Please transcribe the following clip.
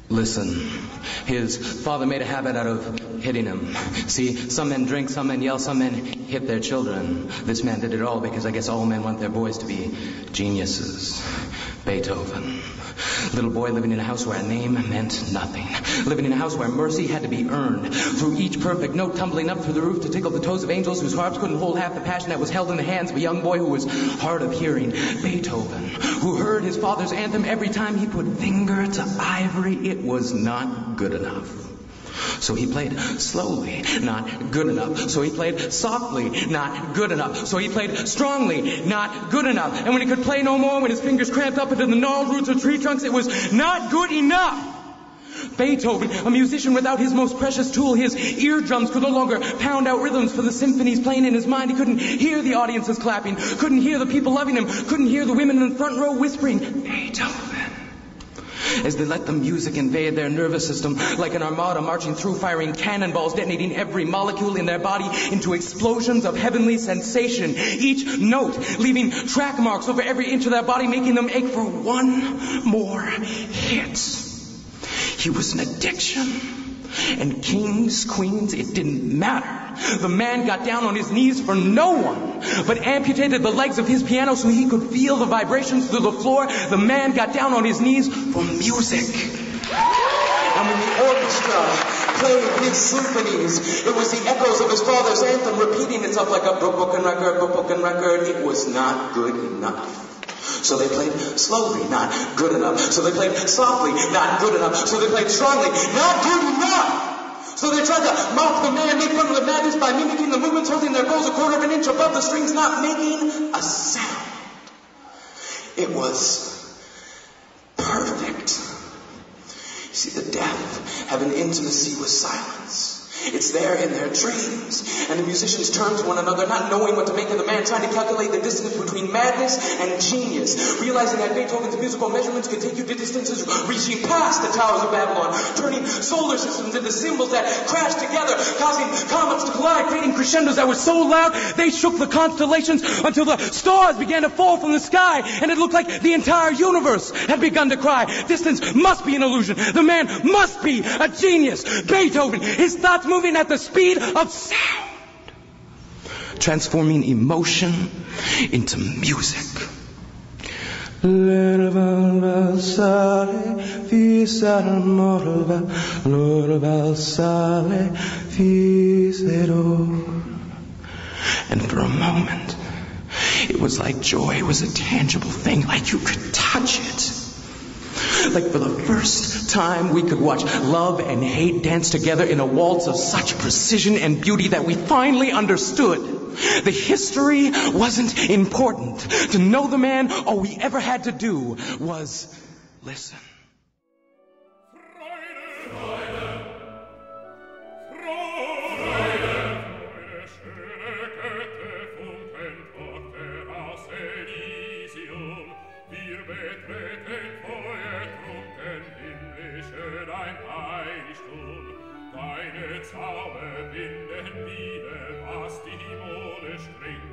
Listen, his father made a habit out of hitting him. See, some men drink, some men yell, some men hit their children. This man did it all because I guess all men want their boys to be geniuses. Beethoven. Little boy living in a house where a name meant nothing. Living in a house where mercy had to be earned. Through each perfect note tumbling up through the roof to tickle the toes of angels whose harps couldn't hold half the passion that was held in the hands of a young boy who was hard of hearing. Beethoven, who heard his father's anthem every time he put finger to ivory. It was not good enough. So he played slowly, not good enough. So he played softly, not good enough. So he played strongly, not good enough. And when he could play no more, when his fingers cramped up into the gnarled roots of tree trunks, it was not good enough. Beethoven, a musician without his most precious tool, his eardrums could no longer pound out rhythms for the symphonies playing in his mind. He couldn't hear the audiences clapping, couldn't hear the people loving him, couldn't hear the women in the front row whispering, Beethoven. As they let the music invade their nervous system like an armada marching through, firing cannonballs, detonating every molecule in their body into explosions of heavenly sensation. Each note leaving track marks over every inch of their body, making them ache for one more hit. He was an addiction. And kings, queens, it didn't matter. The man got down on his knees for no one, but amputated the legs of his piano so he could feel the vibrations through the floor. The man got down on his knees for music. And when the orchestra played his symphonies, it was the echoes of his father's anthem repeating itself like a broken record. It was not good enough. So they played slowly, not good enough. So they played softly, not good enough. So they played strongly, not good enough. So they tried to mock the man, make fun of the madness by mimicking the movements, holding their bows a quarter of an inch above the strings, not making a sound. It was perfect. You see, the deaf have an intimacy with silence. It's there in their dreams. And the musicians turn to one another, not knowing what to make of the man, trying to calculate the distance between madness and genius, realizing that Beethoven's musical measurements could take you to distances reaching past the towers of Babylon, turning solar systems into symbols that crash together, causing comets to collide, creating crescendos that were so loud they shook the constellations until the stars began to fall from the sky, and it looked like the entire universe had begun to cry. Distance must be an illusion. The man must be a genius. Beethoven, his thoughts moving at the speed of sound, transforming emotion into music. And for a moment, it was like joy was a tangible thing, like you could touch it. Like for the first time we could watch love and hate dance together in a waltz of such precision and beauty that we finally understood. The history wasn't important. To know the man, all we ever had to do was listen. Zauber binden wieder, was die Mode streng